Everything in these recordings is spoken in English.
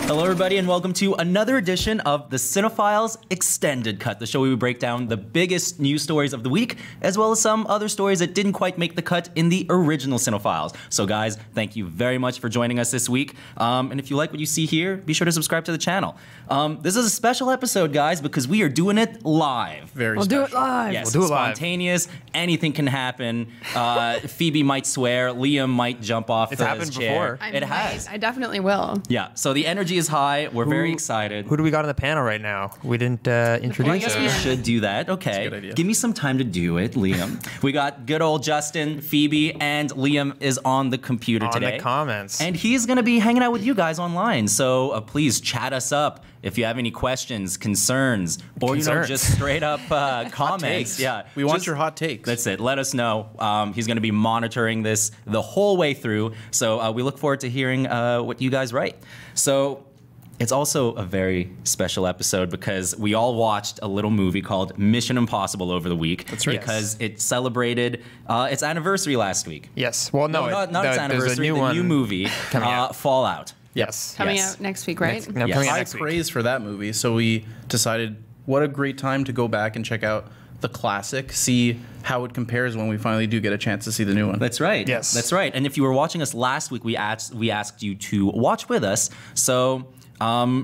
Hello, everybody, and welcome to another edition of the CineFiles Extended Cut, the show where we break down the biggest news stories of the week, as well as some other stories that didn't quite make the cut in the original CineFiles. So, guys, thank you very much for joining us this week. And if you like what you see here, be sure to subscribe to the channel. This is a special episode, guys, because we are doing it live. We'll do it live. Yes, we'll do it spontaneous. Live. Anything can happen. Phoebe might swear. Liam might jump off his chair. Before. It has. I definitely will. Yeah. So the energy is high. We're very excited. Who do we got on the panel right now? We didn't introduce. Well, I guess we should do that. Okay. That's a good idea. Give me some time to do it, Liam. We got good old Justin, Phoebe, and Liam is on the computer today. On the comments. And he's going to be hanging out with you guys online. So please chat us up if you have any questions, concerns, or just straight up comments. Yeah. We want your hot takes. That's it. Let us know. He's going to be monitoring this the whole way through. So we look forward to hearing what you guys write. So it's also a very special episode because we all watched a little movie called Mission Impossible over the week. That's right. Because it celebrated its anniversary last week. Yes. Well, not its anniversary. The new movie, Fallout. Yes. Coming out next week, right? Coming out next week. High praise for that movie. So we decided what a great time to go back and check out the classic, see how it compares when we finally do get a chance to see the new one. That's right. Yes. That's right. And if you were watching us last week, we asked you to watch with us. So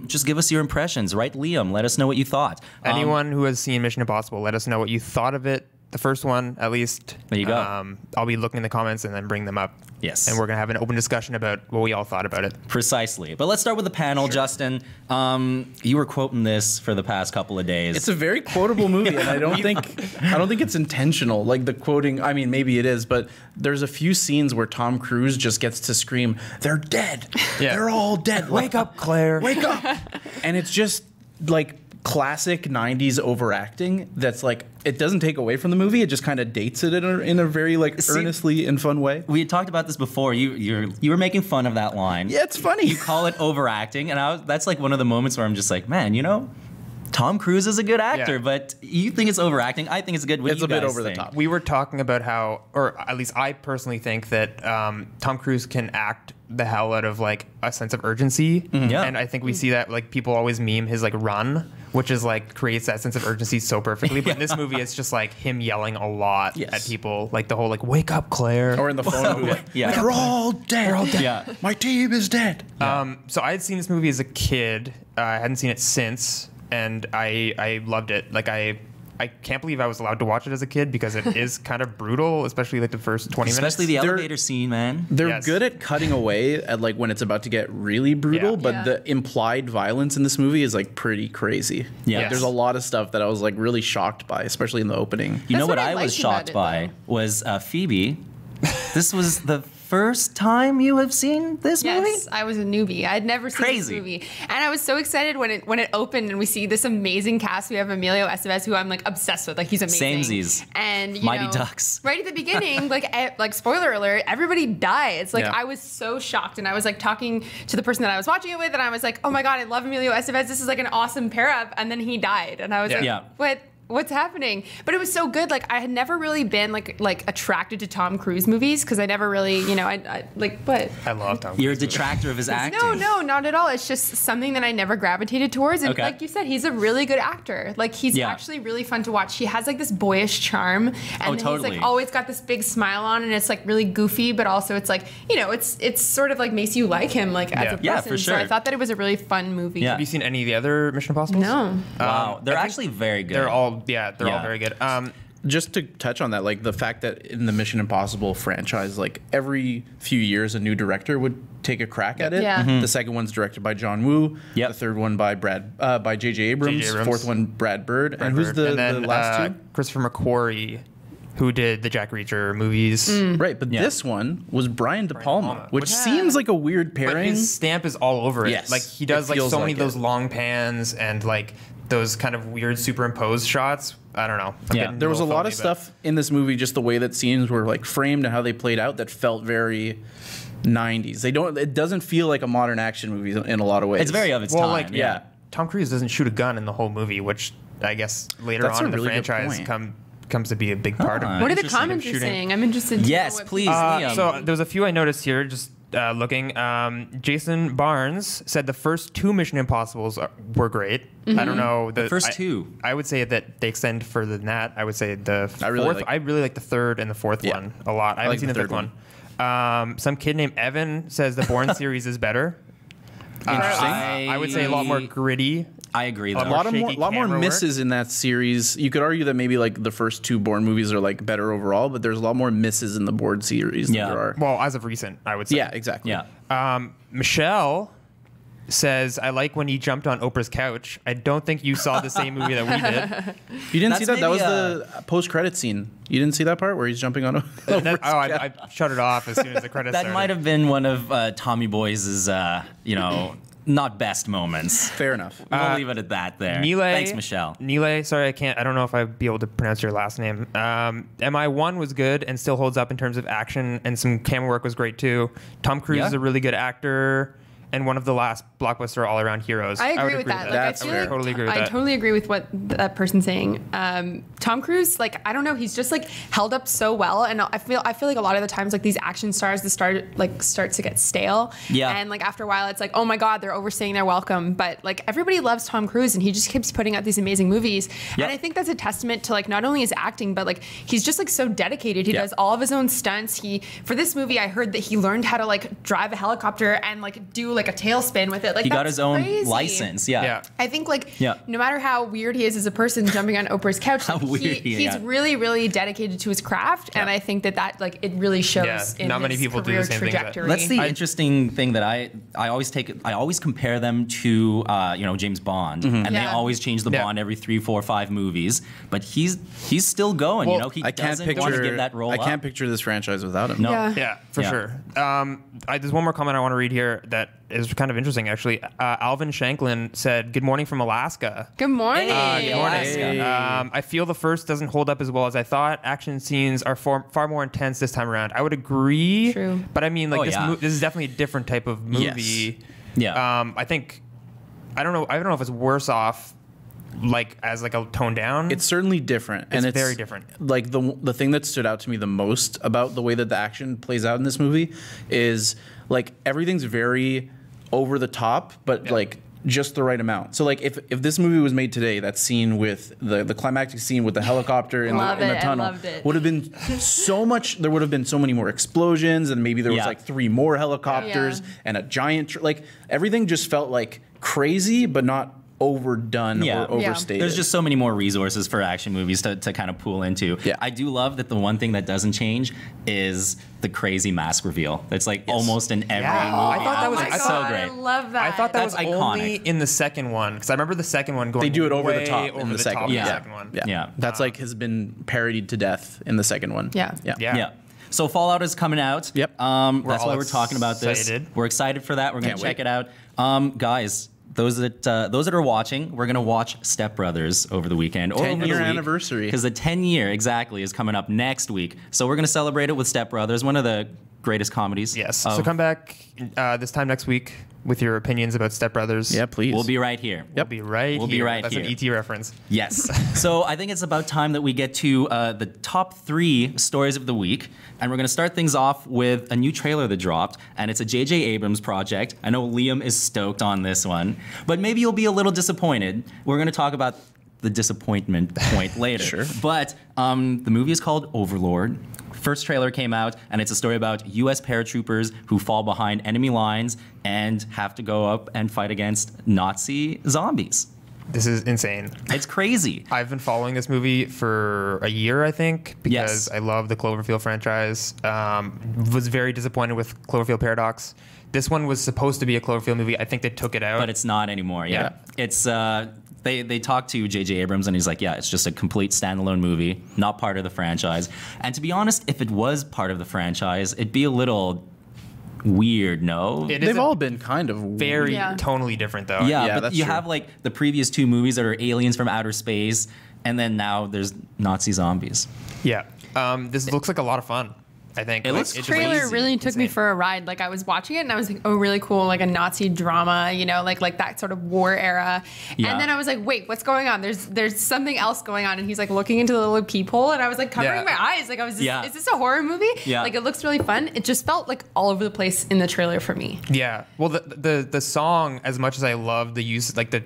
just give us your impressions, right, Liam? Let us know what you thought. Anyone who has seen Mission Impossible, let us know what you thought of it. The first one, at least. There you go. I'll be looking in the comments and then bring them up. Yes. And we're going to have an open discussion about what we all thought about it. Precisely. But let's start with the panel, sure. Justin. You were quoting this for the past couple of days. It's a very quotable movie, and I don't think it's intentional. Like the quoting, I mean, maybe it is, but there's a few scenes where Tom Cruise just gets to scream, "They're dead. Yeah. They're all dead. Wake up, Claire. Wake up." And it's just like classic 90s overacting that's like, it doesn't take away from the movie, it just kind of dates it in a very like earnestly and fun way. We had talked about this before. You were making fun of that line. Yeah, it's funny. You call it overacting, and that's like one of the moments where I'm just like, man, you know, Tom Cruise is a good actor, but you think it's overacting. I think it's good. It's a bit over the top. We were talking about how, or at least I personally think that Tom Cruise can act the hell out of like a sense of urgency. Yeah. And I think we see that like people always meme his like run, which is like creates that sense of urgency so perfectly. But in this movie, it's just like him yelling a lot at people, like the whole like "Wake up, Claire," or in the phone booth. Yeah. They're all dead. They're all dead. Yeah. My team is dead. So I had seen this movie as a kid. I hadn't seen it since. And I loved it. Like I can't believe I was allowed to watch it as a kid because it is kind of brutal, especially like the first 20 minutes. Especially the elevator scene, man. They're good at cutting away at like when it's about to get really brutal, but the implied violence in this movie is like pretty crazy. Yeah. Like, there's a lot of stuff that I was like really shocked by, especially in the opening. You know what I was shocked by was Phoebe. This was the first time you have seen this movie? Yes, I was a newbie. I'd never seen this movie. And I was so excited when it opened and we see this amazing cast. We have Emilio Estevez, who I'm like obsessed with. Like he's amazing. Samesies. And you Mighty know, Ducks. Right at the beginning, like spoiler alert, everybody dies. Like I was so shocked, and I was like talking to the person that I was watching it with, and I was like, oh my god, I love Emilio Estevez. This is like an awesome pair up. And then he died, and I was like, what's happening? But it was so good. Like I had never really been like attracted to Tom Cruise movies because I never really, you know, I like what? I love Tom Cruise. You're a detractor of his acting. No, not at all. It's just something that I never gravitated towards. And like you said, he's a really good actor. Like he's actually really fun to watch. He has like this boyish charm, and he's like always got this big smile on, and it's like really goofy, but also it's like, you know, it's sort of like makes you like him like as a person. Yeah, for sure. So I thought that it was a really fun movie. Have you seen any of the other Mission Impossibles? No. Wow, they're actually very good. They're all very good. Just to touch on that, like the fact that in the Mission Impossible franchise, like every few years a new director would take a crack at it. Yeah. The second one's directed by John Woo. Yep. The third one by J.J. Abrams. Fourth one Brad Bird. And who's the last two? Christopher McQuarrie, who did the Jack Reacher movies. Right, but this one was Brian De Palma, which seems like a weird pairing. But his stamp is all over it. Yes, like he does like so many of those long pans and like those kind of weird superimposed shots. I don't know. There was a lot of stuff in this movie, just the way that scenes were like framed and how they played out, that felt very 90s. It doesn't feel like a modern action movie in a lot of ways. It's very of its time. Tom Cruise doesn't shoot a gun in the whole movie, which I guess later on in the franchise comes to be a big part of it. What are the Interesting. commenters saying? I'm interested to Yes, know what please, people are Liam. saying. So there's a few I noticed here, just looking. Jason Barnes said the first 2 Mission Impossibles were great. I don't know. The first 2. I would say that they extend further than that. I would say the fourth. I really like the third and the fourth one a lot. I haven't seen the fifth one. Some kid named Evan says the Bourne series is better. Interesting. I would say a lot more gritty. I agree. Though. A lot shaky more camera misses in that series. You could argue that maybe like the first 2 Bourne movies are like better overall, but there's a lot more misses in the Bourne series than there are. Well, as of recent, I would say. Yeah, exactly. Yeah. Michelle says, I like when he jumped on Oprah's couch. I don't think you saw the same movie that we did. You didn't That's see that? That maybe was the post-credit scene. You didn't see that part where he's jumping on Oprah's couch? I shut it off as soon as the credits That started. might have been one of Tommy Boy's, not best moments. Fair enough. We'll leave it at that there. Nile, Thanks, Michelle. Nile, sorry, I don't know if I'd be able to pronounce your last name. MI1 was good and still holds up in terms of action, and some camera work was great too. Tom Cruise is a really good actor and one of the last blockbuster all-around heroes. I agree would with that. That's I feel fair. like Totally agree with I that. totally agree with what that person's saying. Tom Cruise, like, I don't know, he's just like held up so well, and I feel like a lot of the times like these action stars, start to get stale. Yeah. And like after a while, it's like, oh my God, they're overstaying their welcome. But like everybody loves Tom Cruise, and he just keeps putting out these amazing movies. Yep. And I think that's a testament to like not only his acting, but like he's just like so dedicated. He does all of his own stunts. For this movie, I heard that he learned how to like drive a helicopter and like do like a tailspin with it. Like He got that's his own crazy. license. Yeah. I think like Yeah. no matter how weird he is as a person jumping on Oprah's couch, How like, weird he's really, really dedicated to his craft, and I think that like it really shows in not many his people do career the same thing, but- trajectory. That's the interesting thing that I always compare them to James Bond, and they Yeah. always change the Yeah. Bond every 3, 4, 5 movies. But he's still going. Well, He I can't doesn't want to give that role I up. can't picture this franchise without him. No. Yeah, for Yeah. sure. There's one more comment I want to read here that is kind of interesting, actually. Alvin Shanklin said, "Good morning from Alaska." Good morning. Hey, Alaska. I feel the first doesn't hold up as well as I thought. Action scenes are far more intense this time around. I would agree. True. But I mean, like Oh, this is definitely a different type of movie. Yes. Yeah. I think I don't know if it's worse off like as like a tone down. It's certainly different, and it's very different. Like the thing that stood out to me the most about the way that the action plays out in this movie is like everything's very over the top, but like just the right amount. So like if this movie was made today, that scene with the climactic scene with the helicopter in Love the it. I tunnel loved it. would have been so much. There would have been so many more explosions, and maybe there was Yeah. like 3 more helicopters Yeah. and a giant like everything just felt like crazy, but not overdone Yeah. or Yeah. overstated. There's just so many more resources for action movies to kind of pool into. Yeah. I do love that the one thing that doesn't change is the crazy mask reveal. It's like almost in every Yeah. movie. I thought that was- oh my I so God, great. I love that. I thought that That's was iconic. only in the second one because I remember the second one going. They do it over the way top over in the the second top one. in the Yeah. second one. Yeah. Yeah. That's like has been parodied to death in the second one. Yeah. Yeah. Yeah. Yeah. So Fallout is coming out. Yep. That's all why we're talking about this. excited. We're excited for that. We're gonna Can't check wait. it out. Guys, those that are watching, we're gonna watch Step Brothers over the weekend. 10-year anniversary. Because the 10-year exactly is coming up next week. So we're gonna celebrate it with Step Brothers, one of the greatest comedies. Yes. So come back this time next week with your opinions about Step Brothers. Yeah, please. We'll be right here. We'll be right We'll here. be right That's here. an ET reference. Yes. So I think it's about time that we get to the top 3 stories of the week. And we're going to start things off with a new trailer that dropped. And it's a J.J. Abrams project. I know Liam is stoked on this one. But maybe you'll be a little disappointed. We're going to talk about the disappointment point later. Sure. But the movie is called Overlord. First trailer came out, and it's a story about U.S. paratroopers who fall behind enemy lines and have to go up and fight against Nazi zombies. This is insane. It's crazy. I've been following this movie for a year, I think, because Yes. I love the Cloverfield franchise. Was very disappointed with Cloverfield Paradox. This one was supposed to be a Cloverfield movie. I think they took it out. But it's not anymore. Yeah, it's they talked to J.J. Abrams and he's like, yeah, it's just a complete standalone movie, not part of the franchise. And to be honest, if it was part of the franchise, it'd be a little weird. No, It is They've a all been kind of very Yeah. tonally different, though. yeah, Yeah, but that's you true. have like the previous 2 movies that are aliens from outer space, and then now there's Nazi zombies. Yeah. This looks like a lot of fun. I think It looks This trailer really took me for a ride. Like I was watching it and I was like, oh, really cool, like a Nazi drama, you know, like that sort of war era. Yeah. And then I was like, wait, what's going on? There's something else going on. And he's like looking into the little peephole, and I was like covering my eyes. Like I was, is this a horror movie? Yeah. Like it looks really fun. It just felt like all over the place in the trailer for me. Yeah. Well, the song, as much as I love the use, like the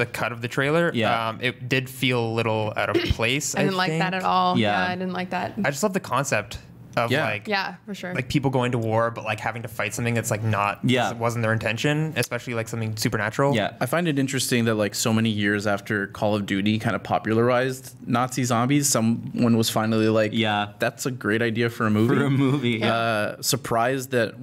cut of the trailer, it did feel a little out of place. I didn't like that at all. Yeah. I didn't like that. I just love the concept of Yeah, for sure. like people going to war, but like having to fight something that's like not, it wasn't their intention, especially like something supernatural. Yeah. I find it interesting that like so many years after Call of Duty kind of popularized Nazi zombies, someone was finally like, that's a great idea for a movie. Surprised that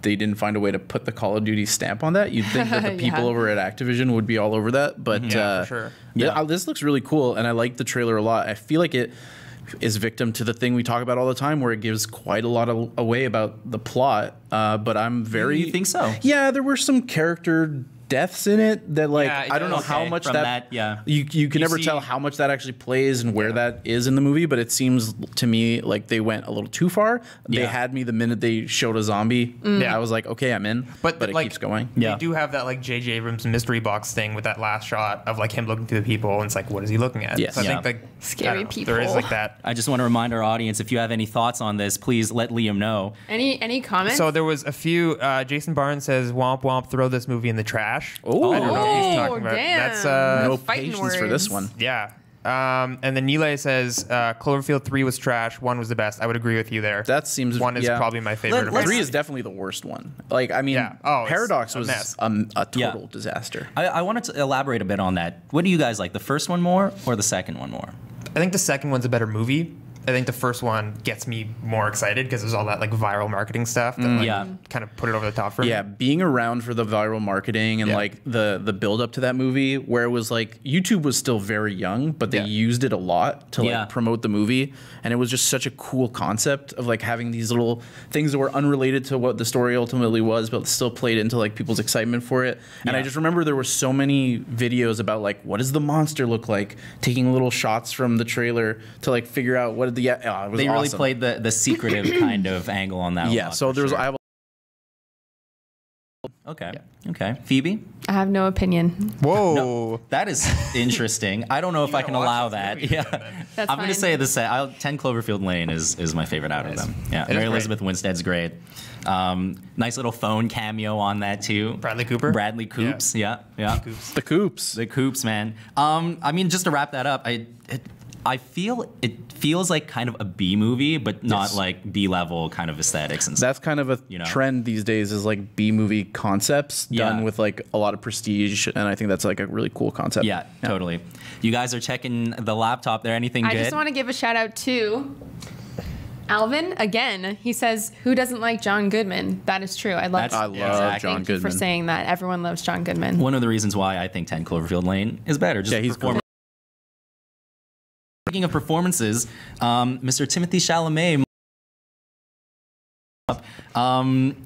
they didn't find a way to put the Call of Duty stamp on that. You'd think that the people over at Activision would be all over that, but for sure. This looks really cool, and I like the trailer a lot. I feel like it is victim to the thing we talk about all the time, where it gives quite a lot away about the plot. But I'm very. You think so? Yeah, there were some character deaths in it that like I don't know how much that you can never tell how much that actually plays and where that is in the movie, but it seems to me like they went a little too far. They had me the minute they showed a zombie. I was like, okay, I'm in, but it like, keeps going. They do have that like J.J. Abrams mystery box thing with that last shot of like him looking through the people, and it's like, what is he looking at? So I think like scary people. There is like that. I just want to remind our audience, if you have any thoughts on this, please let Liam know. Any comments? So there was a few. Jason Barnes says, "Womp womp, throw this movie in the trash." Oh, I don't know what he's talking about. Damn. That's no Fighting patience for this one. yeah. And then Nile says Cloverfield 3 was trash. 1 was the best. I would agree with you there. That seems 1 is probably my favorite. Let's- 3 is definitely the worst one. Like I mean, Paradox was a total disaster. I wanted to elaborate a bit on that. What do you guys like, the first one more or the second one more? I think the second one's a better movie. I think the first one gets me more excited because there's all that like viral marketing stuff that kind of put it over the top for me. Yeah, being around for the viral marketing and like the build up to that movie, where it was like YouTube was still very young, but they used it a lot to like promote the movie, and it was just such a cool concept of like having these little things that were unrelated to what the story ultimately was, but still played into like people's excitement for it. And I just remember there were so many videos about like, what does the monster look like, taking little shots from the trailer to like figure out what it was they really awesome. played the secretive kind of angle on that. Yeah, so there's I have Okay. Phoebe? I have no opinion. Whoa. No, that is interesting. I don't know if I can allow that. That's I'm going to say this. 10 Cloverfield Lane is my favorite out of them. Yeah, Mary Elizabeth Winstead's great. Nice little phone cameo on that too. Bradley Cooper? Bradley Coops. Yeah. the Coops. The Coops, man. I mean, just to wrap that up, I feel it feels like kind of a B movie, but not like B level kind of aesthetics and stuff. That's kind of a trend these days, is like B movie concepts done with like a lot of prestige, and I think that's like a really cool concept. Yeah, totally. You guys are checking the laptop there. Anything good? I just want to give a shout out to Alvin again. He says, "Who doesn't like John Goodman?" That is true. I love John Thank Goodman. you for saying that. Everyone loves John Goodman. One of the reasons why I think 10 Cloverfield Lane is better. Just he's cool. Speaking of performances, Mr. Timothée Chalamet.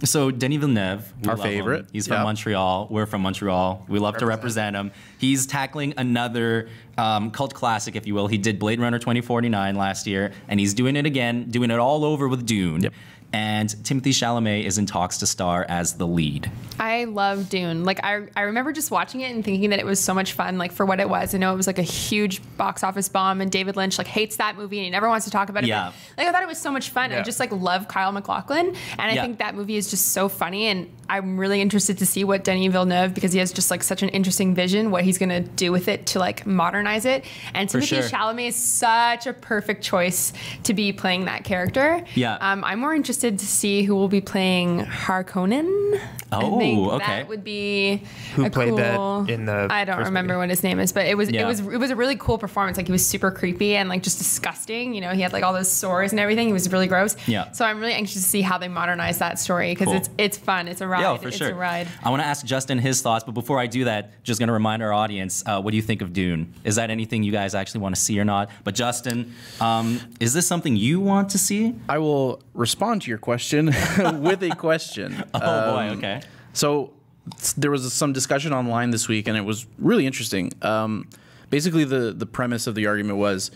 So Denis Villeneuve, our favorite. He's from Montreal. We're from Montreal. We love to represent him. He's tackling another cult classic, if you will. He did Blade Runner 2049 last year, and he's doing it again, doing it all over with Dune. And Timothée Chalamet is in talks to star as the lead. I love Dune. Like I remember just watching it and thinking that it was so much fun, like for what it was. I know it was like a huge box office bomb, and David Lynch like hates that movie and he never wants to talk about it. Yeah. But, like I thought it was so much fun. I just like love Kyle MacLachlan, and I think that movie is just so funny. And I'm really interested to see what Denis Villeneuve, because he has just like such an interesting vision, what he's gonna do with it to like modernize it. And Timothée Chalamet is such a perfect choice to be playing that character. Yeah. I'm more interested to see who will be playing Harkonnen. Oh, I think okay. That would be who played that in the. I don't remember what his name is, but it was a really cool performance. Like he was super creepy and like just disgusting. You know, he had like all those sores and everything. He was really gross. Yeah. So I'm really anxious to see how they modernize that story, because it's fun. It's a ride. Yeah, for it's sure. a ride. I want to ask Justin his thoughts, but before I do that, just going to remind our audience, what do you think of Dune? Is that anything you guys actually want to see or not? But Justin, is this something you want to see? I will respond to your question with a question. Oh boy, okay. So there was some discussion online this week, and it was really interesting. Basically, the premise of the argument was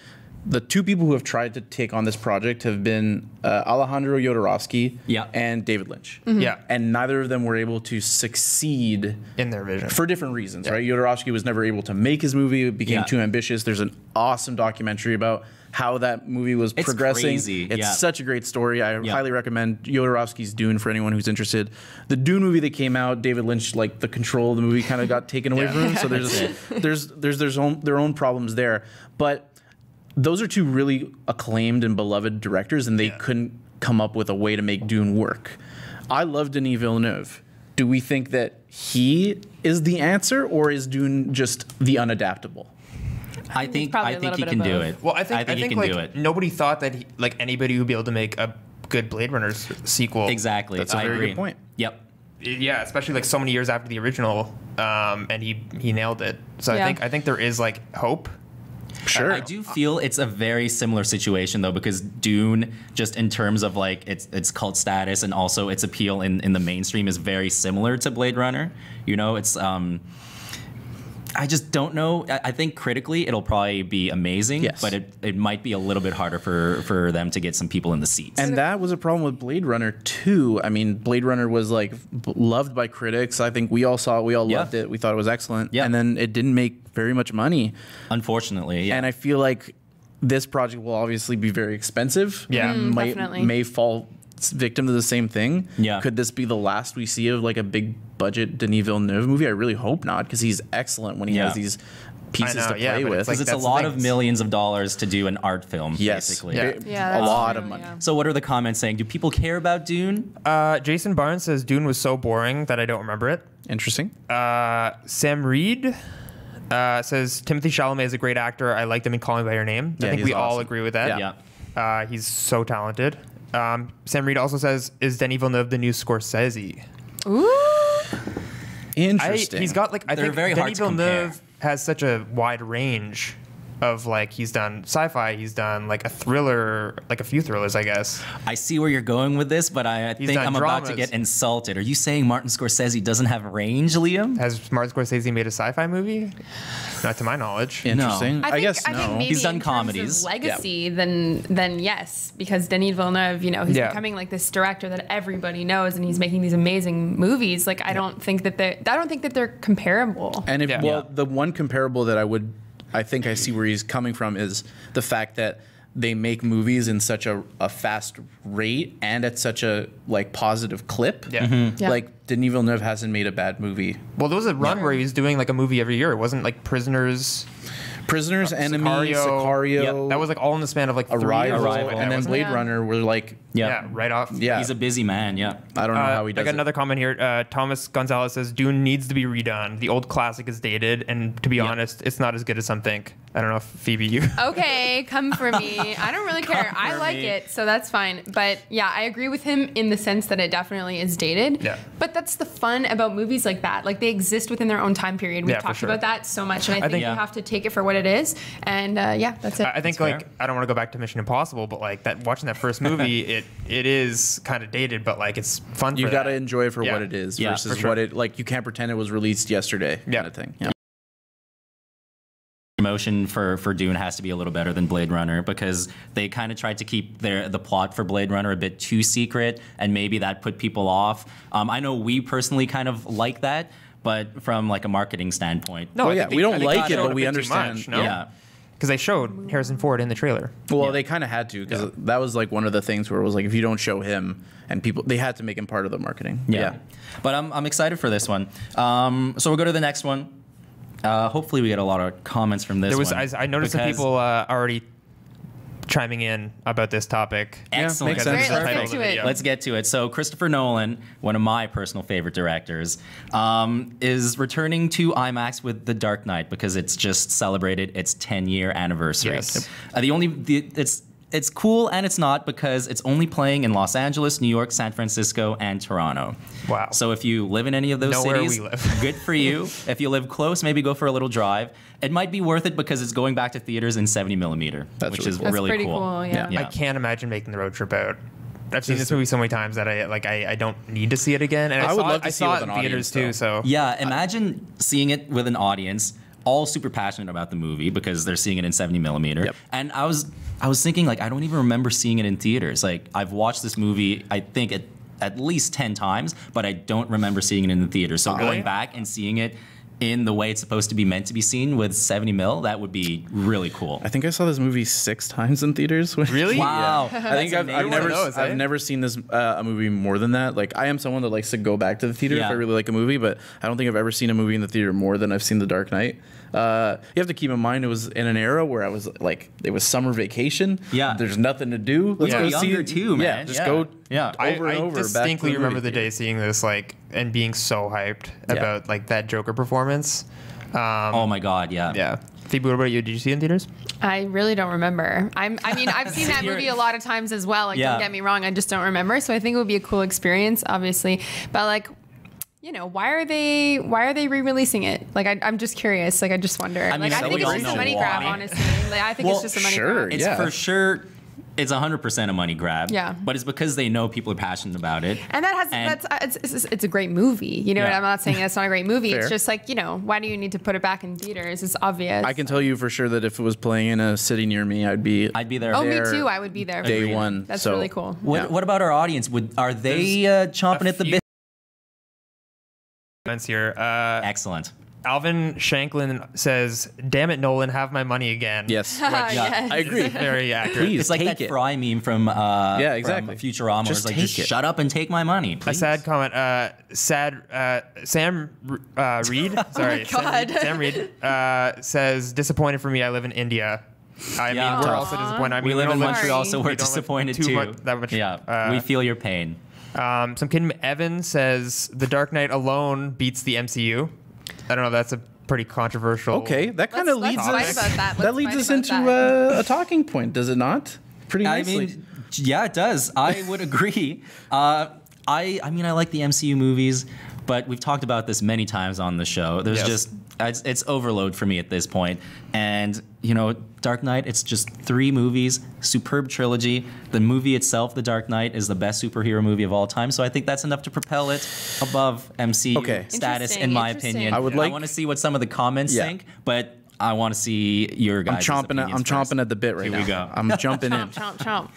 the two people who have tried to take on this project have been Alejandro Jodorowsky and David Lynch. Yeah. And neither of them were able to succeed in their vision for different reasons, right? Jodorowsky was never able to make his movie. It became too ambitious. There's an awesome documentary about how that movie was progressing. Crazy. It's such a great story. I highly recommend Jodorowsky's Dune for anyone who's interested. The Dune movie that came out, David Lynch, like the control of the movie kind of got taken away from him. So there's their own problems there. But those are two really acclaimed and beloved directors, and they couldn't come up with a way to make Dune work. I love Denis Villeneuve. Do we think that he is the answer, or is Dune just the unadaptable? I think he can do it. Well, I think he can like, do it. Nobody thought that anybody would be able to make a good Blade Runner sequel. Exactly. That's a very good point. Yep. Yeah, especially like so many years after the original, and he nailed it. So I think there is like hope. Sure. I do feel it's a very similar situation though, because Dune, just in terms of like its cult status and also its appeal in the mainstream, is very similar to Blade Runner. You know, it's I just don't know. I think critically it'll probably be amazing, but it might be a little bit harder for them to get some people in the seats. And that was a problem with Blade Runner too. I mean, Blade Runner was like loved by critics. I think we all saw it. We all loved it. We thought it was excellent. Yeah. And then it didn't make very much money, unfortunately. Yeah. And I feel like this project will obviously be very expensive. Yeah, definitely. May fall victim to the same thing. Yeah. Could this be the last we see of like a big budget Denis Villeneuve movie? I really hope not, because he's excellent when he has these pieces to play with. Because it's a lot of millions of dollars to do an art film, basically. A lot of money. So what are the comments saying? Do people care about Dune? Jason Barnes says Dune was so boring that I don't remember it. Interesting. Sam Reed says Timothée Chalamet is a great actor. I liked him in Call Me by Your Name. I think we all agree with that. Yeah. He's so talented. Sam Reed also says, is Denis Villeneuve the new Scorsese? Ooh. Interesting. He's got like, I think very hard Denis to compare. Villeneuve has such a wide range of like, he's done sci-fi, he's done like a thriller, like a few thrillers, I guess. I see where you're going with this, but I think I'm about to get insulted. Are you saying Martin Scorsese doesn't have range, Liam? Has Martin Scorsese made a sci-fi movie? Not to my knowledge. Interesting. No. I guess no. I think maybe he's done in terms comedies. of legacy, then yes, because Denis Villeneuve, you know, he's becoming like this director that everybody knows, and he's making these amazing movies. Like I don't think that they're comparable. And the one comparable that I think I see where he's coming from is the fact that they make movies in such a fast rate and at such a like positive clip. Yeah. Mm-hmm. Yeah. Like Denis Villeneuve hasn't made a bad movie. Well, there was a run where he was doing like a movie every year. It wasn't like Prisoners, Enemy, Sicario. Sicario. That was like all in the span of like 3 Arrival, years. and then Blade Runner were like right off. Yeah. He's a busy man, I don't know how he does I got another comment here. Thomas Gonzalez says, Dune needs to be redone. The old classic is dated, and to be honest, it's not as good as some think. I don't know if Phoebe, you... Okay, come for me. I don't really care. I like it, so that's fine. But yeah, I agree with him in the sense that it definitely is dated. Yeah. But that's the fun about movies like that. Like they exist within their own time period. We've talked about that so much, and I think you have to take it for what it is. And that's it. I think like I don't want to go back to Mission Impossible, but like that watching that first movie, it is kind of dated, but like it's fun. You got to enjoy it for what it is versus what it like. You can't pretend it was released yesterday. Kind of thing. Yeah. Promotion for Dune has to be a little better than Blade Runner, because they kind of tried to keep the plot for Blade Runner a bit too secret, and maybe that put people off. I know we personally kind of like that, but from like a marketing standpoint, no, we don't like it, but we understand. Much, no? Yeah. Because they showed Harrison Ford in the trailer. Well, they kind of had to, because that was like one of the things where it was like, if you don't show him, and people, they had to make him part of the marketing. Yeah. But I'm excited for this one. So we'll go to the next one. Hopefully we get a lot of comments from this one. I noticed some people already chiming in about this topic. Excellent. Makes sense. Great, let's get to it. Let's get to it. So Christopher Nolan, one of my personal favorite directors, is returning to IMAX with The Dark Knight because it's just celebrated its 10-year anniversary. Yes. It's cool and it's not, because it's only playing in Los Angeles, New York, San Francisco, and Toronto. Wow. So if you live in any of those cities, we live. good for you. If you live close, maybe go for a little drive. It might be worth it because it's going back to theaters in 70 millimeter, which is really pretty cool. Yeah. I can't imagine making the road trip out. I've seen this movie so many times that I don't need to see it again. And I would love to see it with it an in theaters audience, too. So Yeah, imagine seeing it with an audience, all super passionate about the movie because they're seeing it in 70 millimeter. Yep. And I was thinking, like, I don't even remember seeing it in theaters. Like, I've watched this movie, I think, at least 10 times, but I don't remember seeing it in the theater. So going back and seeing it in the way it's supposed to be meant to be seen with 70 mil, that would be really cool. I think I saw this movie 6 times in theaters. Really? Wow. I think I've never seen this a movie more than that. Like, I am someone that likes to go back to the theater if I really like a movie, but I don't think I've ever seen a movie in the theater more than I've seen The Dark Knight. You have to keep in mind it was in an era where I was like, it was summer vacation. Yeah. There's nothing to do. Let's go see it too, man. Yeah, just go over and over. I distinctly back to remember the day seeing this, like, and being so hyped about like that Joker performance. Oh my God, yeah. Yeah. Phoebe, what about you? Did you see it in theaters? I really don't remember. I mean, I've seen that movie a lot of times as well. Like, don't get me wrong, I just don't remember. So I think it would be a cool experience, obviously. But like, you know, why are they re-releasing it? Like, I'm just curious. Like, I just wonder. I mean, like, I think it's just a money grab, honestly. Like, I think it's just a money grab. It's for sure. It's 100% a money grab. Yeah. But it's because they know people are passionate about it. And it's a great movie. You know what? I'm not saying it's not a great movie. Fair. It's just like, you know, why do you need to put it back in theaters? It's obvious. I can tell you for sure that if it was playing in a city near me, I'd be there. Oh, me too. I would be there. Day one. That's really cool. What about our audience? Are they chomping at the bit? Here. Excellent. Alvin Shanklin says, "Damn it, Nolan, have my money again." Yes. Yes. I agree. Very accurate. Please It's like take that it. Fry meme from from Futurama. Just It's like, take just it. shut up and take my money, A please. sad comment. Sam Reed. Sorry, God. Sam Reed says, "Disappointed for me. I live in India." I mean, we're also disappointed. I mean, We live in don't Montreal, so we we're don't live disappointed too too. much. Yeah, we feel your pain. Some kid Evan says, "The Dark Knight alone beats the MCU." I don't know. That's a pretty controversial. Okay, that kind of leads Let's fight us. about that. That Let's leads fight us about into that. a talking point, does it not? Pretty I nicely. mean, yeah, it does. I would agree. I mean, I like the MCU movies, but we've talked about this many times on the show. There's just it's overload for me at this point. And you know, Dark Knight, it's just 3 movies, superb trilogy. The movie itself, The Dark Knight, is the best superhero movie of all time. So I think that's enough to propel it above MCU status, in my opinion. I want to see what some of the comments think, but I want to see your guys. I'm chomping at the bit right now. Here we go. I'm jumping in. Chomp.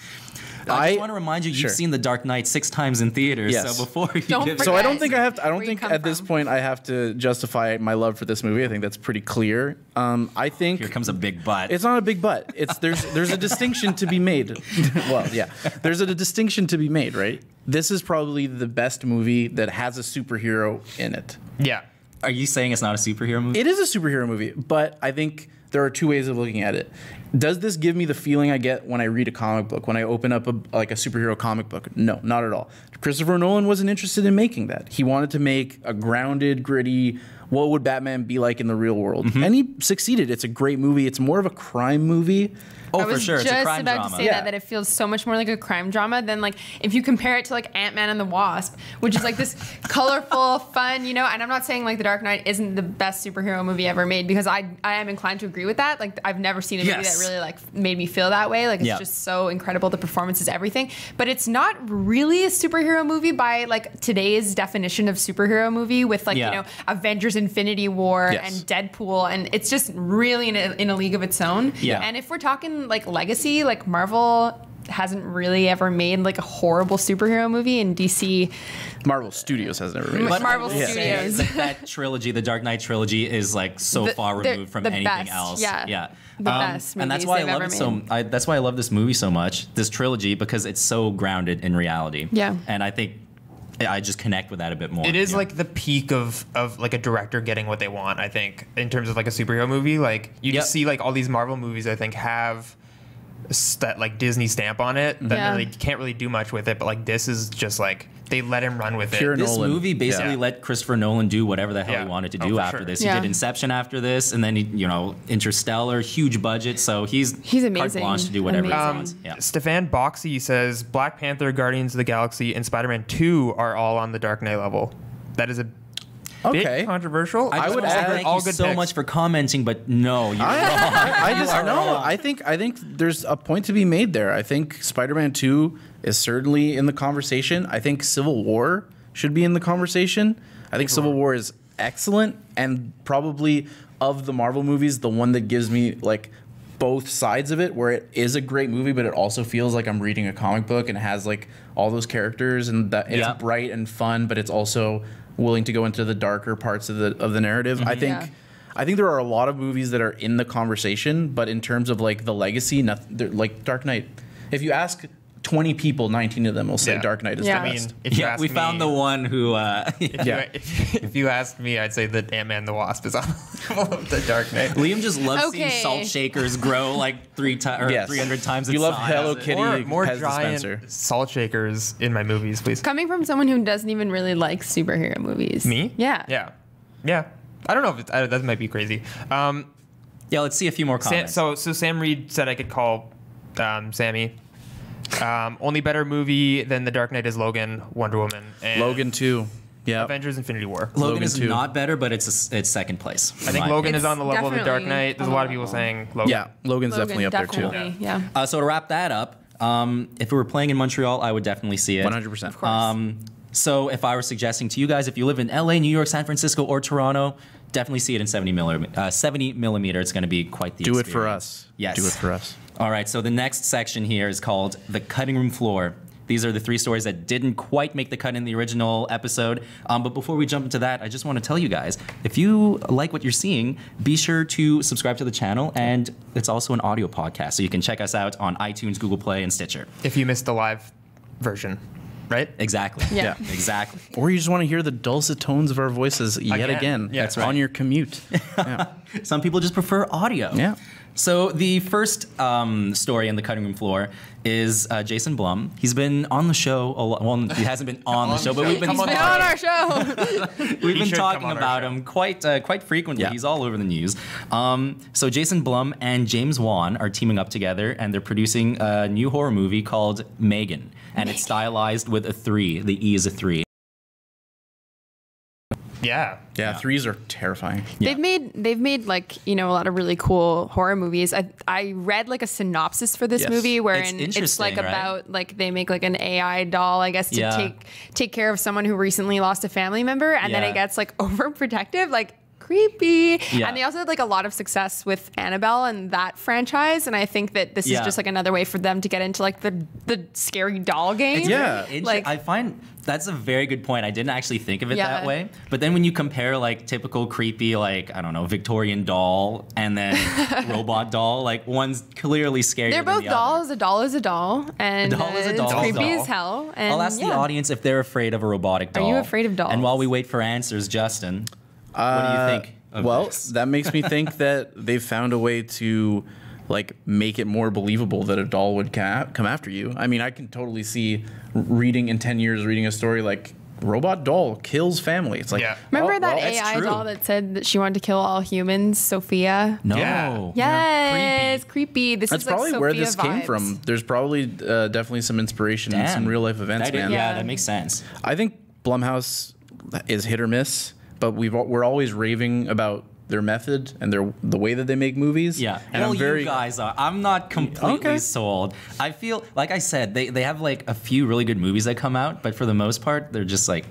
I just want to remind you, you've seen The Dark Knight 6 times in theaters. Yes. So before you Don't give forget. So I don't think I have to. I don't Where you think come at this from. point I have to justify my love for this movie. I think that's pretty clear. I think Here comes a big butt. it's not a big but. It's there's a distinction to be made. Well, yeah, there's a distinction to be made, right? This is probably the best movie that has a superhero in it. Yeah. Are you saying it's not a superhero movie? It is a superhero movie, but I think there are 2 ways of looking at it. Does this give me the feeling I get when I read a comic book, when I open up a superhero comic book? No, not at all. Christopher Nolan wasn't interested in making that. He wanted to make a grounded, gritty, what would Batman be like in the real world? And he succeeded. It's a great movie. It's more of a crime movie. Oh, I for was sure. It's a just crime about drama. to say Yeah. that it feels so much more like a crime drama than like if you compare it to like Ant-Man and the Wasp, which is like this colorful, fun, you know. And I'm not saying like The Dark Knight isn't the best superhero movie ever made, because I am inclined to agree with that. Like, I've never seen a movie that really like made me feel that way. Like, it's just so incredible. The performances, everything. But it's not really a superhero movie by like today's definition of superhero movie, with like you know, Avengers: Infinity War and Deadpool, and it's just really in a league of its own. Yeah. And if we're talking like legacy, like Marvel hasn't really ever made like a horrible superhero movie, and DC, Marvel Studios has never made it. But Marvel I will say Studios. that trilogy, the Dark Knight trilogy, is like so far removed from anything best, else. yeah. The best and that's movies why I they've love ever it so. made. That's why I love this movie so much, this trilogy, because it's so grounded in reality. Yeah. And I think I just connect with that a bit more. It is like the peak of like a director getting what they want, I think, in terms of like a superhero movie. Like, you just see like all these Marvel movies, I think, have that like Disney stamp on it that really can't really do much with it, but like this is just like they let him run with Pure it. This Nolan. movie basically let Christopher Nolan do whatever the hell he wanted to do for after sure. this. He did Inception after this, and then he, you know, Interstellar, huge budget. So he's amazing. carte blanche to do whatever he Amazing. wants. Yeah. Stefan Boxy says Black Panther, Guardians of the Galaxy, and Spider-Man 2 are all on the Dark Knight level. That is a bit controversial. I would add thank you so much for commenting, but no, you're wrong. I just know. I think there's a point to be made there. I think Spider-Man 2 is certainly in the conversation. I think Civil War should be in the conversation. I think Civil War is excellent, and probably of the Marvel movies, the one that gives me like both sides of it, where it is a great movie, but it also feels like I'm reading a comic book and it has like all those characters and that it's bright and fun, but it's also willing to go into the darker parts of the narrative. I think there are a lot of movies that are in the conversation, but in terms of like the legacy, like Dark Knight. If you ask 20 people, 19 of them will say Dark Knight is the best. We found the one who. If you asked me, I'd say that Ant-Man and the Wasp is on the Dark Knight. Liam just loves seeing salt shakers grow like 300 times. You love Hello Kitty, more Pez giant dispenser. salt shakers in my movies, please. Coming from someone who doesn't even really like superhero movies. Me? Yeah. I don't know if that might be crazy. Let's see a few more comments. So Sam Reed said I could call Sammy. Only better movie than The Dark Knight is Logan, Wonder Woman, and Logan 2. Yeah. Avengers Infinity War. Logan is not better, but it's second place. I think Logan is on the level of The Dark Knight. There's a lot of people saying Logan. Yeah, Logan's definitely up there too. Yeah. So to wrap that up, if it were playing in Montreal, I would definitely see it. 100%. Of course. So if I were suggesting to you guys, if you live in LA, New York, San Francisco, or Toronto, definitely see it in 70 millimeter. It's going to be quite the Do experience. it for us. Yes. Do it for us. All right, so the next section here is called The Cutting Room Floor. These are the 3 stories that didn't quite make the cut in the original episode. But before we jump into that, I just want to tell you guys, if you like what you're seeing, be sure to subscribe to the channel. And it's also an audio podcast, so you can check us out on iTunes, Google Play, and Stitcher. If you missed the live version, right? Exactly. Yeah. Exactly. Or you just want to hear the dulcet tones of our voices yet again. Yeah, that's right. On your commute. Yeah. Some people just prefer audio. Yeah. So the first story in the cutting room floor is Jason Blum. He's been on the show a lot. Well, he hasn't been on the show, but we've been He's been on our show. we've been talking about him quite frequently. Yeah. He's all over the news. So Jason Blum and James Wan are teaming up together, and they're producing a new horror movie called Megan, and it's stylized with a 3. The E is a 3. Yeah. Yeah, 3s are terrifying. Yeah. They've made like, a lot of really cool horror movies. I read like a synopsis for this movie wherein it's like about like they make like an AI doll, I guess, to take care of someone who recently lost a family member, and then it gets like overprotective, like creepy. Yeah. And they also had like a lot of success with Annabelle and that franchise, and I think that this is just like another way for them to get into like the scary doll game. Like I find that's a very good point. I didn't actually think of it that way. But then when you compare like typical creepy, like, I don't know, Victorian doll and then robot doll, like one's clearly scarier They're than both the dolls. other. A doll is a doll. And A doll is a doll. it's creepy Doll. as hell. And I'll ask the audience if they're afraid of a robotic doll. Are you afraid of dolls? And while we wait for answers, Justin, what do you think of this? That makes me think that they've found a way to like make it more believable that a doll would come after you. I mean, I can totally see reading in 10 years, reading a story like robot doll kills family. It's like, remember that that's AI true. doll that said that she wanted to kill all humans, Sophia? No. Yeah. Yes, creepy. This That's is like probably Sophia where this came vibes. from. There's probably definitely some inspiration in some real life events, man. Yeah, that makes sense. I think Blumhouse is hit or miss, but we're always raving about their method and the way that they make movies. Yeah, and well, you guys are. I'm not completely sold. I feel, like I said, they have like a few really good movies that come out, but for the most part, they're just like,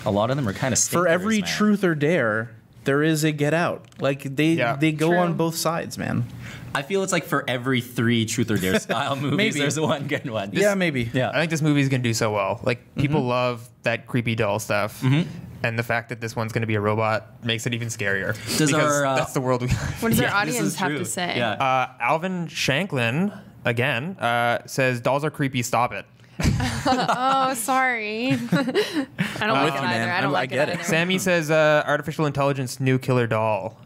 a lot of them are kind of stinkers, for every man. truth or dare, there is a Get Out. Like they go True. on both sides, man. I feel it's like for every 3 truth or dare style movies, Maybe. there's one good one. Maybe. Yeah. I think this movie is going to do so well. Like, people love that creepy doll stuff. And the fact that this one's going to be a robot makes it even scarier. Does because our, that's the world we What does Yeah, our this audience is have true. to say? Yeah. Alvin Shanklin, again, says, dolls are creepy, stop it. Oh, sorry. I don't like it either. man. I don't I like get it it. either. Sammy says, artificial intelligence, new killer doll.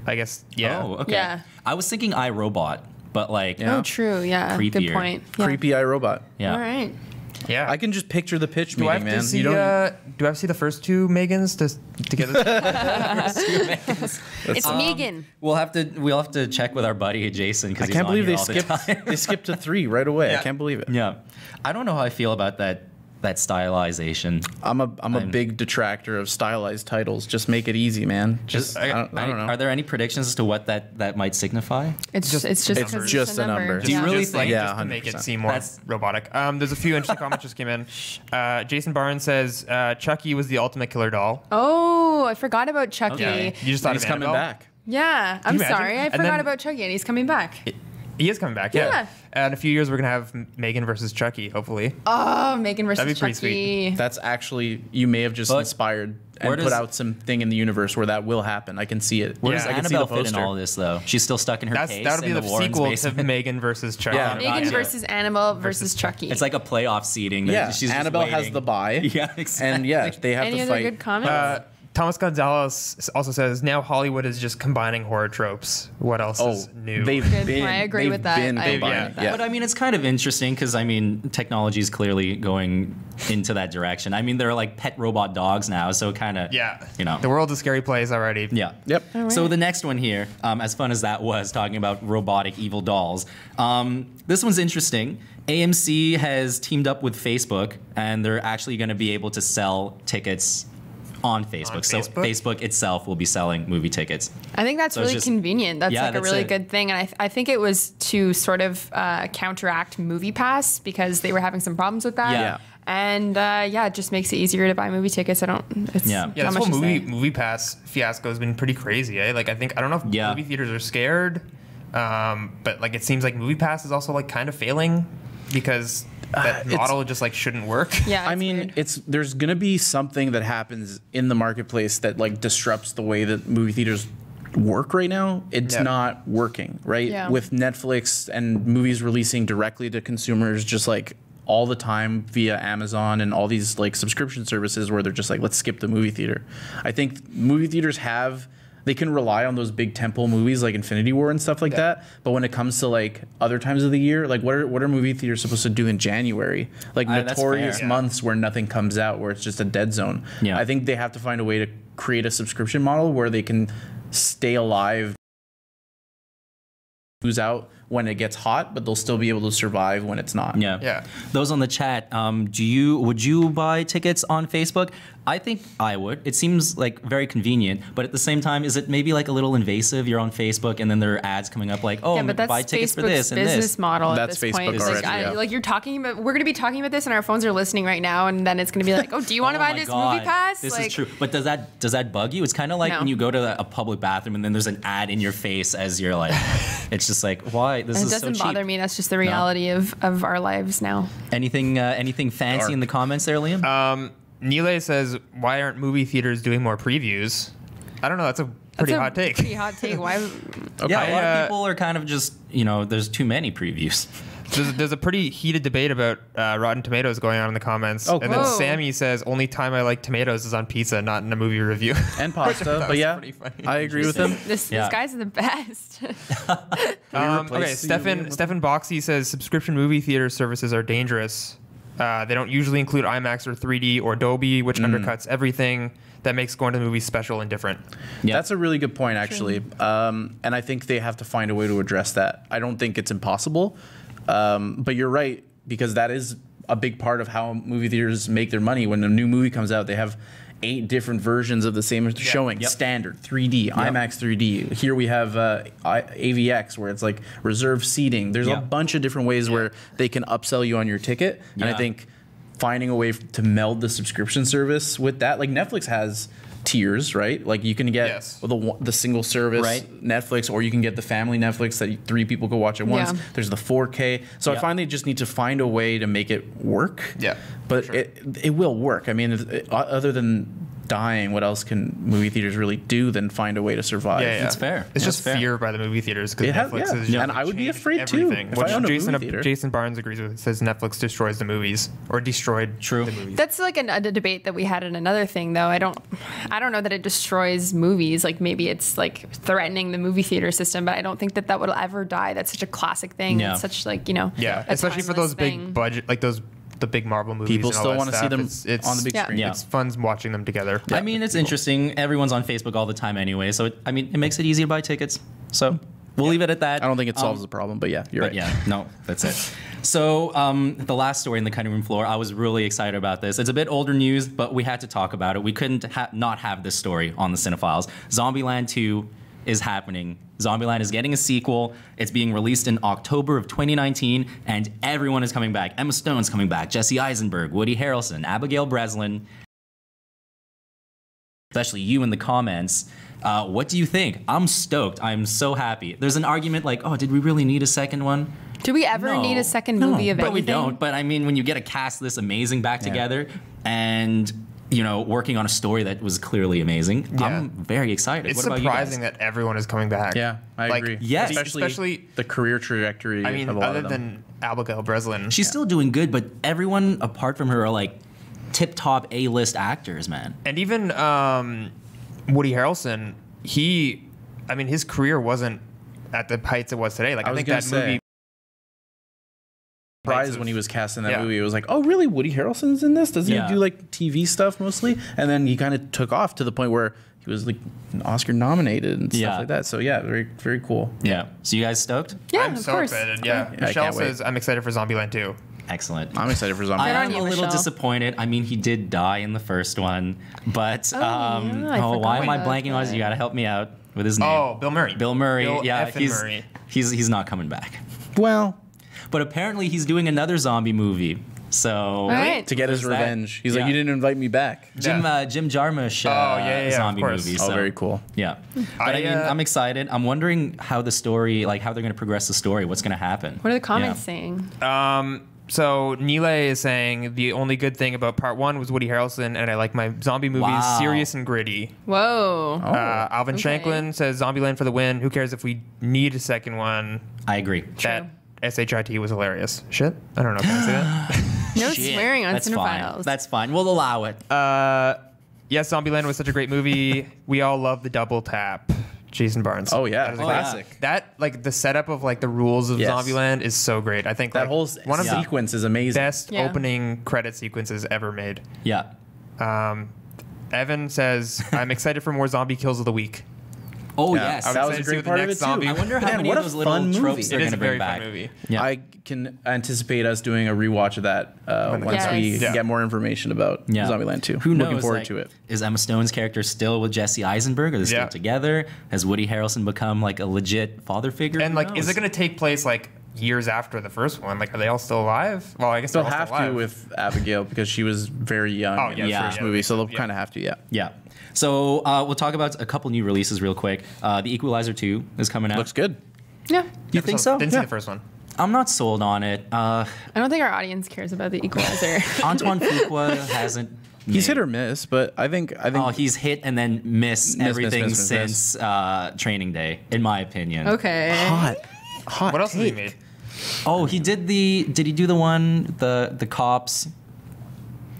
I guess, yeah. Oh, okay. Yeah. I was thinking iRobot, but like, Oh, true. Yeah. Good Creepier. point. Yeah. Creepy iRobot. yeah. All right. Yeah. I can just picture the pitch do I meeting, have man. to see, You don't. do I have to see the first 2 Megans to get this? It's Megan. We'll have to check with our buddy Jason because I can't believe they skipped to 3 right away. I can't believe it. Yeah, I don't know how I feel about that that stylization. I'm a big detractor of stylized titles. Just make it easy, man. I don't know. Are there any predictions as to what that might signify? It's just a number. Do you really just, like, think? just to make it seem more robotic. There's a few interesting comments just came in. Jason Barnes says Chucky was the ultimate killer doll. Oh, I forgot about Chucky. Okay. You just thought He's of coming Annabelle? back. Yeah, I'm sorry. I forgot about Chucky, and he's coming back. He is coming back, yeah. Yeah. In a few years, we're going to have Megan versus Chucky, hopefully. Oh, Megan versus That'd be pretty Chucky. sweet. That's actually, you may have just inspired and put out something in the universe where that will happen. I can see it. Where does I can see Annabelle the fit in poster. all this, though? She's still stuck in her case. That'll be in the Warren's sequel basement. to Megan versus Chucky. Yeah. Megan versus Annabelle versus Chucky. It's like a playoff seeding. Yeah, She's just Annabelle has waiting. the bye. Yeah, exactly. And yeah, they have Any to other fight. good comments? Thomas Gonzalez also says, now Hollywood is just combining horror tropes. What else is new? They've Good been. point. I agree they've with that. Been I agree combining. with that. Yeah. But I mean, it's kind of interesting because I mean, technology is clearly going into that direction. I mean, there are like pet robot dogs now, so kind of, you know. The world's a scary place already. Yeah. Yep. So the next one here, as fun as that was, talking about robotic evil dolls, this one's interesting. AMC has teamed up with Facebook, and they're actually going to be able to sell tickets on Facebook. So Facebook itself will be selling movie tickets. I think that's really convenient. That's like a really good thing. And I think it was to sort of counteract MoviePass because they were having some problems with that. Yeah. And it just makes it easier to buy movie tickets. It's this whole movie pass fiasco has been pretty crazy, eh? Like I don't know if movie theaters are scared, but like it seems like Movie Pass is also like kind of failing because that model just like shouldn't work. Yeah, I mean, there's gonna be something that happens in the marketplace that like disrupts the way that movie theaters work right now. It's not working, right? Yeah. With Netflix and movies releasing directly to consumers just like all the time via Amazon and all these like subscription services where they're just like, let's skip the movie theater. I think movie theaters they can rely on those big tentpole movies like Infinity War and stuff like that. But when it comes to like other times of the year, like what are movie theaters supposed to do in January? Like notorious months where nothing comes out, where it's just a dead zone. Yeah. I think they have to find a way to create a subscription model where they can stay alive, who's out when it gets hot, but they'll still be able to survive when it's not. Yeah. Those on the chat, would you buy tickets on Facebook? I think I would. It seems like very convenient, but at the same time, is it maybe like a little invasive? You're on Facebook and then there are ads coming up like, but that's buy tickets Facebook's for this and business this. model That's at this point. Facebook already, Like you're talking about, we're going to be talking about this and our phones are listening right now, and then it's going to be like, oh, do you want to buy this movie pass? This like, is true. But does that bug you? It's kind of like when you go to a public bathroom and then there's an ad in your face as you're like, it's just like, why? This is so cheap. It doesn't bother me. That's just the reality of our lives now. Anything fancy in the comments there, Liam? Nile says, why aren't movie theaters doing more previews? I don't know. That's a pretty hot take. Pretty hot take. Why? Yeah, a lot of people are kind of just, there's too many previews. There's a pretty heated debate about Rotten Tomatoes going on in the comments. Oh, and then Sammy says, only time I like tomatoes is on pizza, not in a movie review. And pasta, but yeah, I agree with him. This guy's the best. Okay, Stefan Boxy says, subscription movie theater services are dangerous. They don't usually include IMAX or 3D or Dolby, which undercuts everything that makes going to the movies special and different. Yeah. That's a really good point, actually. And I think they have to find a way to address that. I don't think it's impossible, but you're right, because that is a big part of how movie theaters make their money. When a new movie comes out, they have 8 different versions of the same showing. Standard, 3D, IMAX 3D. Here we have AVX, where it's like reserved seating. There's a bunch of different ways where they can upsell you on your ticket. And I think finding a way to meld the subscription service with that, like Netflix has tiers, right? Like you can get the single service Netflix, or you can get the family Netflix that 3 people could watch at once. There's the 4K. So I find they just need to find a way to make it work. Yeah. But it will work. I mean, other than dying, what else can movie theaters really do than find a way to survive? Yeah. It's fair. It's just fear by the movie theaters because Netflix is and I would be afraid too. If I owned a movie theater. Jason Barnes agrees with. It says Netflix destroys the movies or destroyed the movies. That's like a debate that we had in another thing, though. I don't know that it destroys movies. Like maybe it's like threatening the movie theater system, but I don't think that will ever die. That's such a classic thing. Yeah. It's such like especially for those big budget, like the big Marvel movies. People and all still that want to see stuff. them on the big screen. Yeah. It's fun watching them together. I mean, it's interesting. Everyone's on Facebook all the time anyway, so it makes it easy to buy tickets. So we'll leave it at that. I don't think it solves the problem, but yeah, you're right. Yeah, no, that's it. So the last story in the cutting room floor, I was really excited about this. It's a bit older news, but we had to talk about it. We couldn't not have this story on the CineFiles. Zombieland 2 is happening. Zombieland is getting a sequel. It's being released in October of 2019, and everyone is coming back. Emma Stone's coming back, Jesse Eisenberg, Woody Harrelson, Abigail Breslin. Especially you in the comments. What do you think? I'm stoked. I'm so happy. There's an argument like, oh, did we really need a second one? Do we ever need a second movie of anything? But we don't. But I mean, when you get a cast this amazing back together and, you know, working on a story that was clearly amazing, I'm very excited. It's what about you guys? surprising that everyone is coming back. Yeah, I agree. Yes. Especially the career trajectory. I mean, of a lot other of them. than Abigail Breslin. She's still doing good, but everyone apart from her are like tip-top A-list actors, man. And even Woody Harrelson, his career wasn't at the heights it was today. Like, I think that movie... Surprised when he was cast in that movie. It was like, oh, really? Woody Harrelson's in this? Doesn't he do like TV stuff mostly? And then he kind of took off to the point where he was like Oscar nominated and stuff like that. So yeah, very, very cool. Yeah. So you guys stoked? Yeah, I'm of so course. excited. Yeah. Michelle says, I'm excited for Zombieland 2. Excellent. I'm excited for Zombieland. I am on you, a little Michelle. disappointed. I mean, he did die in the first one, but I forgot why am I about blanking on his? that. You got to help me out with his name. Oh, Bill Murray. Bill Murray. Bill yeah, effing Murray. he's not coming back. Well, But apparently he's doing another zombie movie. So All right. to get his There's that. revenge. He's like, you didn't invite me back. Jim Jarmusch zombie of course. movie. Oh, So, very cool. Yeah. But I mean, I'm excited. I'm wondering how the story, like how they're going to progress the story. What's going to happen? What are the comments saying? So Nile is saying the only good thing about part 1 was Woody Harrelson, and I like my zombie movies serious and gritty. Whoa. Alvin Shanklin says Zombieland for the win. Who cares if we need a second one? I agree. That SHIT was hilarious. Shit. I don't know. Can I say that? No Shit. swearing on That's CineFiles. fine. That's fine. We'll allow it. Yes, Zombieland was such a great movie. We all love the double tap. Jason Barnes. Oh yeah, That is a classic. That like the setup of like the rules of Yes. Zombieland is so great. I think That like, whole one of the sequence is amazing. best Yeah. opening credit sequences ever made. Yeah. Evan says, "I'm excited for more zombie kills of the week." Oh, Yeah, yes. I'm that was a excited to see great what the part of it next too. zombie- I wonder how Man, many what of a those little fun tropes movie. they're It going is to a bring very back. fun movie. Yeah. I can anticipate us doing a rewatch of that once Yes. we Yeah. get more information about Yeah. Zombieland 2. Who knows? Looking forward like, to it. Is Emma Stone's character still with Jesse Eisenberg? Are they still Yeah. together? Has Woody Harrelson become like a legit father figure? And Who like, is knows? it going to take place like years after the first one? Like, are they all still alive? Well, I guess They'll they're all have still to alive. with Abigail because she was very young Oh, in yeah, the sure, first yeah. movie, so they'll Yeah. kind of have to, yeah. Yeah. So we'll talk about a couple new releases real quick. The Equalizer 2 is coming out. Looks good. Yeah. You think so? Didn't see Yeah. the first one. I'm not sold on it. I don't think our audience cares about the Equalizer. Antoine Fuqua hasn't. He's made- hit or miss, but I think Oh, he's hit and then miss everything miss. since Training Day, in my opinion. Okay. hot. What else has he take. made? Oh, he did the. Did he do the one the cops?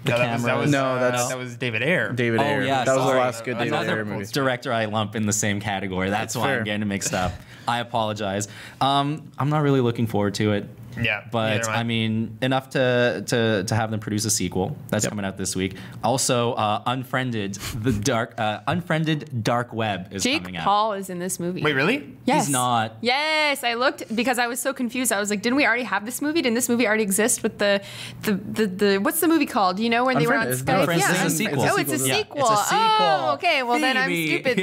The No, cameras? that was David Ayer. David Oh, Ayer. yeah, that was the sorry. last good David Another Ayer movie. director I lump in the same category. That's why fair. I'm getting it mixed up. I apologize. I'm not really looking forward to it. Yeah, But neither am I. I mean, enough to have them produce a sequel that's coming out this week. Also, Unfriended Dark Web is Jake coming out. Paul is in this movie. Wait, really? Yes. He's not. Yes, I looked because I was so confused. I was like, didn't we already have this movie? Didn't this movie already exist with the what's the movie called? You know, when they were on Unfriended. Skype? Unfriended is a Unfriended. sequel. Oh, it's a Yeah, sequel. it's a sequel. Oh, okay. Well, then I'm Phoebe. stupid.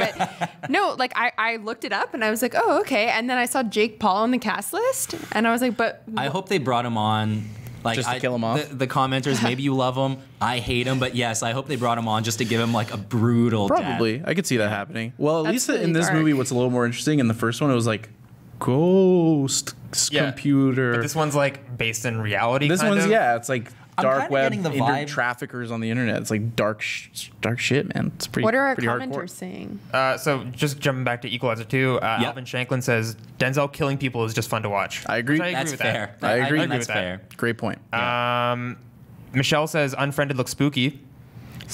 But no, like I looked it up and I was like, oh, okay. And then I saw Jake Paul on the cast list and I was like, but I hope they brought him on. Like, Just to kill him off? The commenters, maybe you love him. I hate him, but yes, I hope they brought him on just to give him like a brutal death. Probably. I could see that happening. Well, at That's least really in this dark. movie, what's a little more interesting, in the first one, it was like ghost Yeah. computer. But this one's like based in reality. This kind one's, of. yeah, it's like I'm dark kinda web getting the vibe- traffickers on the internet. It's like dark shit, man. It's pretty what are our pretty commenters hardcore. saying? So just jumping back to Equalizer 2, Alvin Shanklin says Denzel killing people is just fun to watch. I agree. Which I That's with fair. that. I agree. That's with that. fair. Great point. Michelle says Unfriended looks spooky.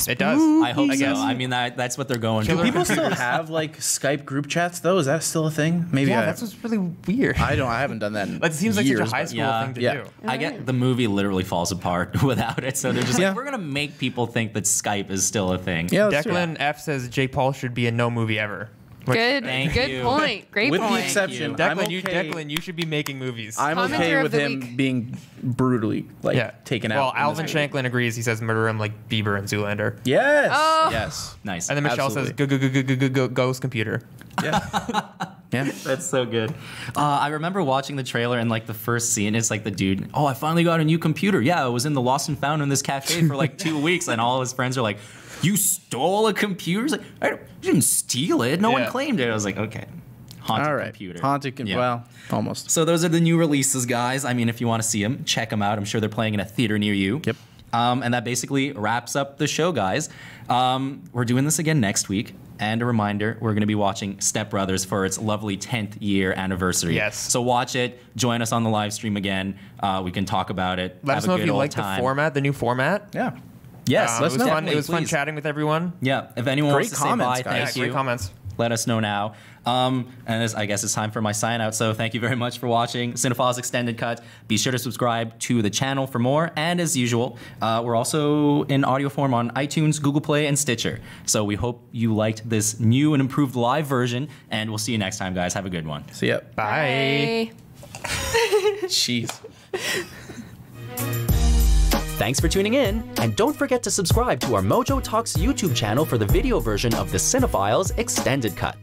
It does. I hope I so. guess. I mean, that's what they're going Killer for. People still have like Skype group chats though. Is that still a thing? Maybe. Yeah, that's what's really weird. I haven't done that. In That seems like years, such a high but- school Yeah. thing to Yeah. do. I get the movie literally falls apart without it. So they're just Yeah. like, we're going to make people think that Skype is still a thing. Yeah, that's true. Declan F says Jake Paul should be in no movie ever. Good Thank you. point. Great With point. the exception, I'm okay. Declan, you should be making movies. I'm Commenter okay of with the him week. being brutally taken out. Well, in this Alvin movie. Shanklin agrees. He says murder him like Bieber and Zoolander. Yes. Oh. Yes. Nice. And then Michelle Absolutely. says, ghost computer. Yeah. Yeah. That's so good. I remember watching the trailer and like the first scene is like the dude, oh, I finally got a new computer. Yeah, I was in the lost and found in this cafe for like 2 weeks, and all his friends are like, you stole a computer? He's like, you didn't steal it. No one claimed it. I was like, okay. Haunted All right. computer. Haunted. Yeah. Well, almost. So those are the new releases, guys. I mean, if you want to see them, check them out. I'm sure they're playing in a theater near you. Yep. And that basically wraps up the show, guys. We're doing this again next week. And a reminder, we're going to be watching Step Brothers for its lovely 10th year anniversary. Yes. So watch it. Join us on the live stream again. We can talk about it. Let have us know a if good you old like time. the format, the new format. Yeah. Yes, It was fun. definitely, It was fun please. chatting with everyone. Yeah, if anyone Great wants to say comments, bye, guys. thank Yeah, you. great comments. Let us know now. I guess it's time for my sign out. So thank you very much for watching CineFiles Extended Cut. Be sure to subscribe to the channel for more. And as usual, we're also in audio form on iTunes, Google Play, and Stitcher. So we hope you liked this new and improved live version. And we'll see you next time, guys. Have a good one. See ya. Bye. Jeez. Thanks for tuning in, and don't forget to subscribe to our MojoTalks YouTube channel for the video version of the CineFiles Extended Cut.